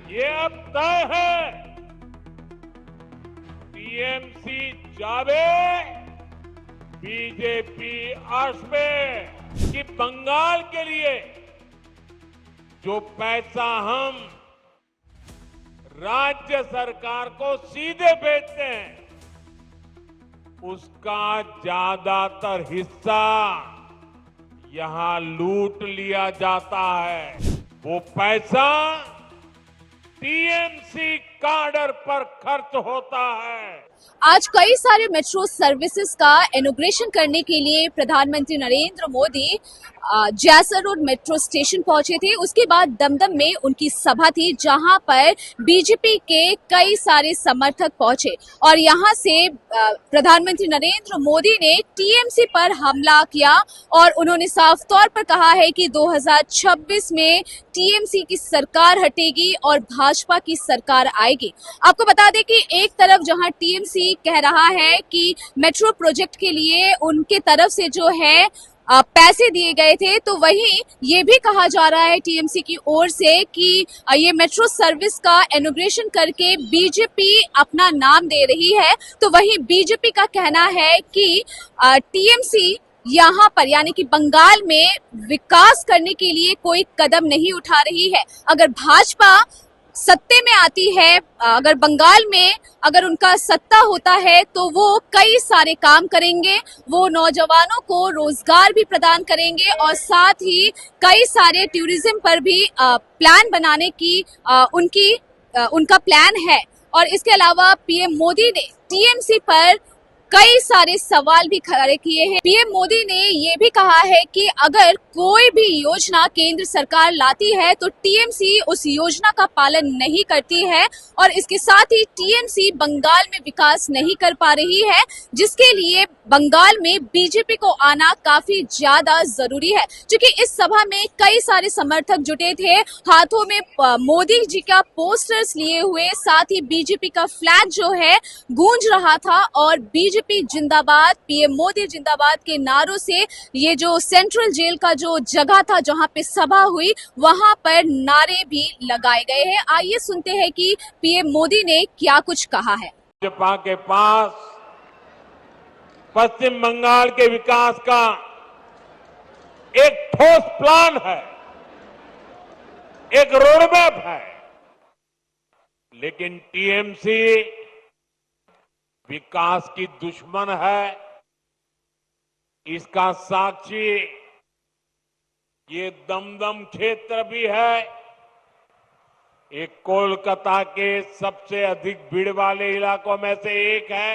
ये अब तय है, टीएमसी जावे, बीजेपी आसवे कि बंगाल के लिए जो पैसा हम राज्य सरकार को सीधे भेजते हैं, उसका ज्यादातर हिस्सा यहां लूट लिया जाता है। वो पैसा टीएमसी काडर पर खर्च होता है। आज कई सारे मेट्रो सर्विसेज का इनॉग्रेशन करने के लिए प्रधानमंत्री नरेंद्र मोदी जैसर रोड मेट्रो स्टेशन पहुंचे थे। उसके बाद दमदम में उनकी सभा थी, जहां पर बीजेपी के कई सारे समर्थक पहुंचे और यहां से प्रधानमंत्री नरेंद्र मोदी ने टीएमसी पर हमला किया और उन्होंने साफ तौर पर कहा है कि 2026 में टीएमसी की सरकार हटेगी और भाजपा की सरकार आएगी। आपको बता दें कि एक तरफ जहां टीएमसी कह रहा है कि मेट्रो प्रोजेक्ट के लिए उनके तरफ से जो है पैसे दिए गए थे, तो वहीं ये भी कहा जा रहा है टीएमसी की ओर से कि ये मेट्रो सर्विस का इनॉग्रेशन करके बीजेपी अपना नाम दे रही है। तो वहीं बीजेपी का कहना है कि टीएमसी यहाँ पर यानी कि बंगाल में विकास करने के लिए कोई कदम नहीं उठा रही है। अगर भाजपा सत्ते में आती है, अगर बंगाल में अगर उनका सत्ता होता है, तो वो कई सारे काम करेंगे, वो नौजवानों को रोजगार भी प्रदान करेंगे और साथ ही कई सारे टूरिज्म पर भी प्लान बनाने की उनका प्लान है। और इसके अलावा पीएम मोदी ने टीएमसी पर कई सारे सवाल भी खड़े किए हैं। पीएम मोदी ने ये भी कहा है कि अगर कोई भी योजना केंद्र सरकार लाती है तो टीएमसी उस योजना का पालन नहीं करती है और इसके साथ ही टीएमसी बंगाल में विकास नहीं कर पा रही है, जिसके लिए बंगाल में बीजेपी को आना काफी ज्यादा जरूरी है। क्योंकि इस सभा में कई सारे समर्थक जुटे थे, हाथों में मोदी जी का पोस्टर्स लिए हुए, साथ ही बीजेपी का फ्लैग जो है गूंज रहा था और बीजेपी जिंदाबाद, पीएम मोदी जिंदाबाद के नारों से ये जो सेंट्रल जेल का जो जगह था जहां पे सभा हुई, वहां पर नारे भी लगाए गए हैं। आइए सुनते हैं कि पीएम मोदी ने क्या कुछ कहा है। भाजपा के पास पश्चिम बंगाल के विकास का एक ठोस प्लान है, एक रोडमैप है, लेकिन टीएमसी विकास की दुश्मन है। इसका साक्षी ये दमदम क्षेत्र भी है। एक कोलकाता के सबसे अधिक भीड़ वाले इलाकों में से एक है।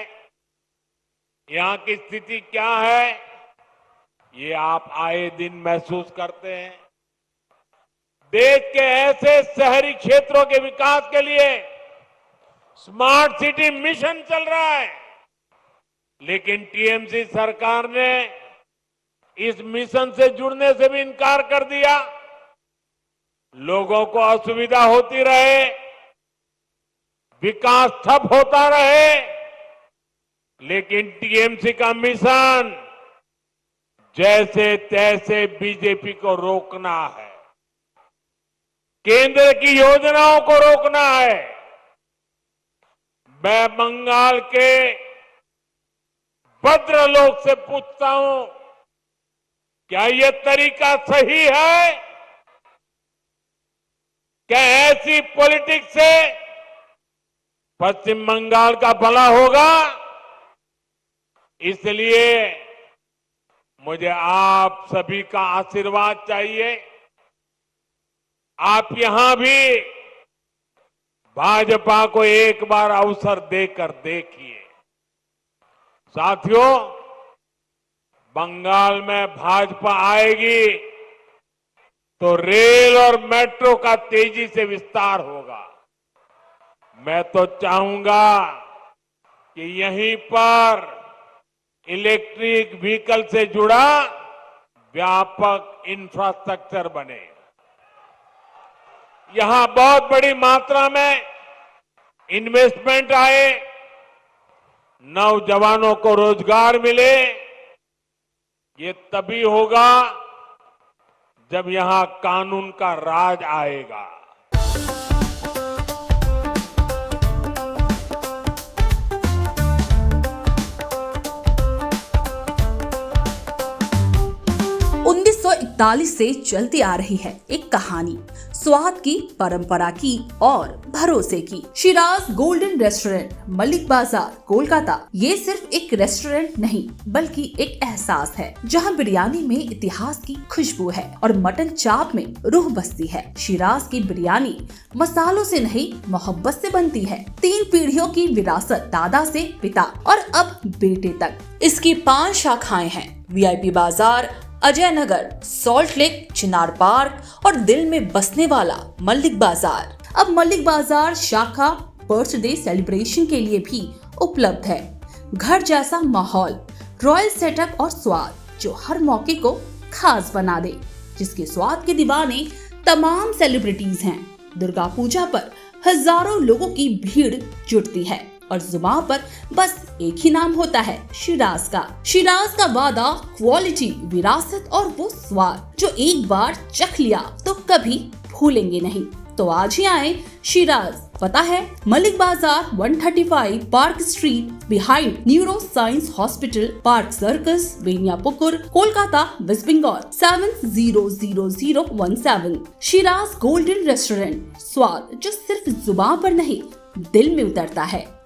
यहां की स्थिति क्या है, ये आप आए दिन महसूस करते हैं। देश के ऐसे शहरी क्षेत्रों के विकास के लिए स्मार्ट सिटी मिशन चल रहा है, लेकिन टीएमसी सरकार ने इस मिशन से जुड़ने से भी इनकार कर दिया। लोगों को असुविधा होती रहे, विकास ठप होता रहे, लेकिन टीएमसी का मिशन जैसे तैसे बीजेपी को रोकना है, केंद्र की योजनाओं को रोकना है। मैं बंगाल के भद्रलोक से पूछता हूं, क्या यह तरीका सही है? क्या ऐसी पॉलिटिक्स से पश्चिम बंगाल का भला होगा? इसलिए मुझे आप सभी का आशीर्वाद चाहिए। आप यहां भी भाजपा को एक बार अवसर देकर देखिए। साथियों, बंगाल में भाजपा आएगी तो रेल और मेट्रो का तेजी से विस्तार होगा। मैं तो चाहूंगा कि यहीं पर इलेक्ट्रिक व्हीकल से जुड़ा व्यापक इंफ्रास्ट्रक्चर बने। यहां बहुत बड़ी मात्रा में इन्वेस्टमेंट आए, नौजवानों को रोजगार मिले। ये तभी होगा जब यहां कानून का राज आएगा। 1941 से चलती आ रही है एक कहानी, स्वाद की, परंपरा की और भरोसे की। शिराज गोल्डन रेस्टोरेंट, मलिक बाजार, कोलकाता। ये सिर्फ एक रेस्टोरेंट नहीं बल्कि एक एहसास है, जहां बिरयानी में इतिहास की खुशबू है और मटन चाप में रूह बसती है। शिराज की बिरयानी मसालों से नहीं, मोहब्बत से बनती है। 3 पीढ़ियों की विरासत, दादा से पिता और अब बेटे तक। इसकी 5 शाखाएं हैं, VIP बाजार, अजय नगर, सॉल्ट लेक, चिनार पार्क और दिल में बसने वाला मलिक बाजार। अब मलिक बाजार शाखा बर्थडे सेलिब्रेशन के लिए भी उपलब्ध है। घर जैसा माहौल, रॉयल सेटअप और स्वाद जो हर मौके को खास बना दे, जिसके स्वाद के दीवाने तमाम सेलिब्रिटीज हैं। दुर्गा पूजा पर हजारों लोगों की भीड़ जुटती है और जुबान पर बस एक ही नाम होता है, शिराज का। शिराज का वादा, क्वालिटी, विरासत और वो स्वाद जो एक बार चख लिया तो कभी भूलेंगे नहीं। तो आज ही आए शिराज। पता है Malik Bazar, 135 Park Street, behind Neuroscience Hospital, Park Circus, Beniapukur, Kolkata, West Bengal 700017। Shiraz Golden Restaurant, स्वाद जो सिर्फ जुबान पर नहीं दिल में उतरता है।